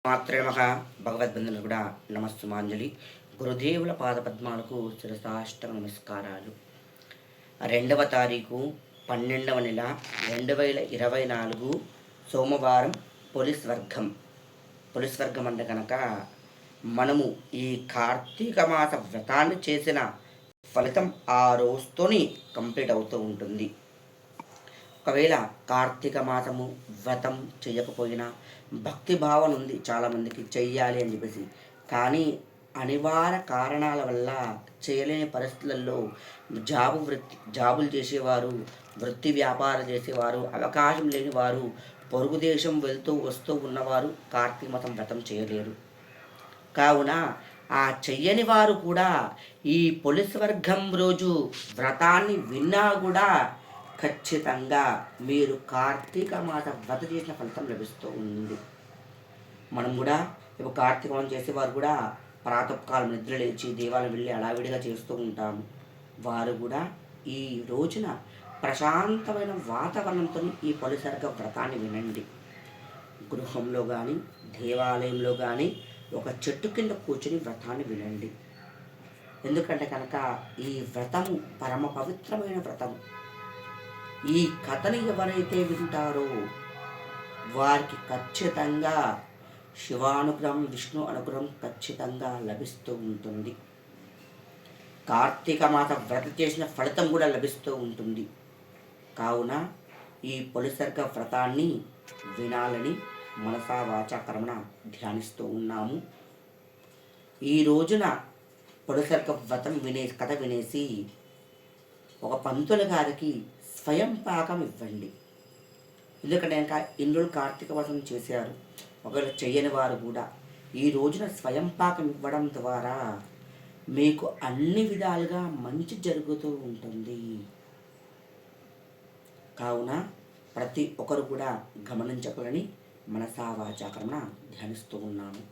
మాత్రే నమః. భగవద్బంధువులు కూడా నమస్సుమాంజలి. గురుదేవుల పాదపద్మాలకు శిరసాష్టక నమస్కారాలు. 2వ తారీఖు 12వ నెల 2024 సోమవారం. పోలీస్ వర్గం అంటే కనుక మనము ఈ కార్తీక మాస వ్రతాన్ని చేసిన ఫలితం ఆ రోజుతోని కంప్లీట్ అవుతూ ఉంటుంది. ఒకవేళ కార్తీక మాసము వ్రతం చేయకపోయినా భక్తి భావన ఉంది చాలామందికి చెయ్యాలి అని చెప్పేసి, కానీ అనివార్య కారణాల వల్ల చేయలేని పరిస్థితులలో జాబులు చేసేవారు, వృత్తి వ్యాపారం చేసేవారు, అవకాశం లేని వారు, పొరుగు దేశం వెళ్తూ వస్తూ ఉన్నవారు కార్తీక మాసం వ్రతం చేయలేరు. కావున ఆ చెయ్యని వారు కూడా ఈ పోలీస్ వర్గం రోజు వ్రతాన్ని విన్నా కూడా ఖచ్చితంగా మీరు కార్తీక మాస వ్రత చేసిన ఫలితం లభిస్తూ ఉంది. మనం కూడా ఇప్పుడు కార్తీక మాసం చేసేవారు కూడా ప్రాతకాలం నిద్ర లేచి దేవాలయం వెళ్ళి అడావిడిగా చేస్తూ ఉంటాము. వారు కూడా ఈ రోజున ప్రశాంతమైన వాతావరణంతో ఈ పొలిసర్గ వ్రతాన్ని వినండి. గృహంలో కానీ దేవాలయంలో కానీ ఒక చెట్టు కింద కూర్చొని వ్రతాన్ని వినండి. ఎందుకంటే కనుక ఈ వ్రతము పరమ పవిత్రమైన వ్రతము. ఈ కథని ఎవరైతే వింటారో వారికి ఖచ్చితంగా శివానుగ్రహం, విష్ణు అనుగ్రహం ఖచ్చితంగా లభిస్తూ ఉంటుంది. కార్తీక మాస వ్రత చేసిన ఫలితం కూడా లభిస్తూ ఉంటుంది. కావున ఈ పొలిసర్గ వ్రతాన్ని వినాలని మనసా వాచా కర్మణ ధ్యానిస్తూ ఉన్నాము. ఈ రోజున పొలిసర్గ వ్రతం కథ వినేసి ఒక పంతులు గారికి స్వయం పాకం ఇవ్వండి. ఎందుకంటే ఇంకా ఇన్ని కార్తీక మాసం చేశారు, ఒకవేళ చెయ్యని వారు కూడా ఈ రోజున స్వయం పాకం ఇవ్వడం ద్వారా మీకు అన్ని విధాలుగా మంచి జరుగుతూ ఉంటుంది. కావున ప్రతి ఒక్కరు కూడా గమనించగలని మనసా వాచా కర్మణ ధ్యానిస్తూ ఉన్నాము.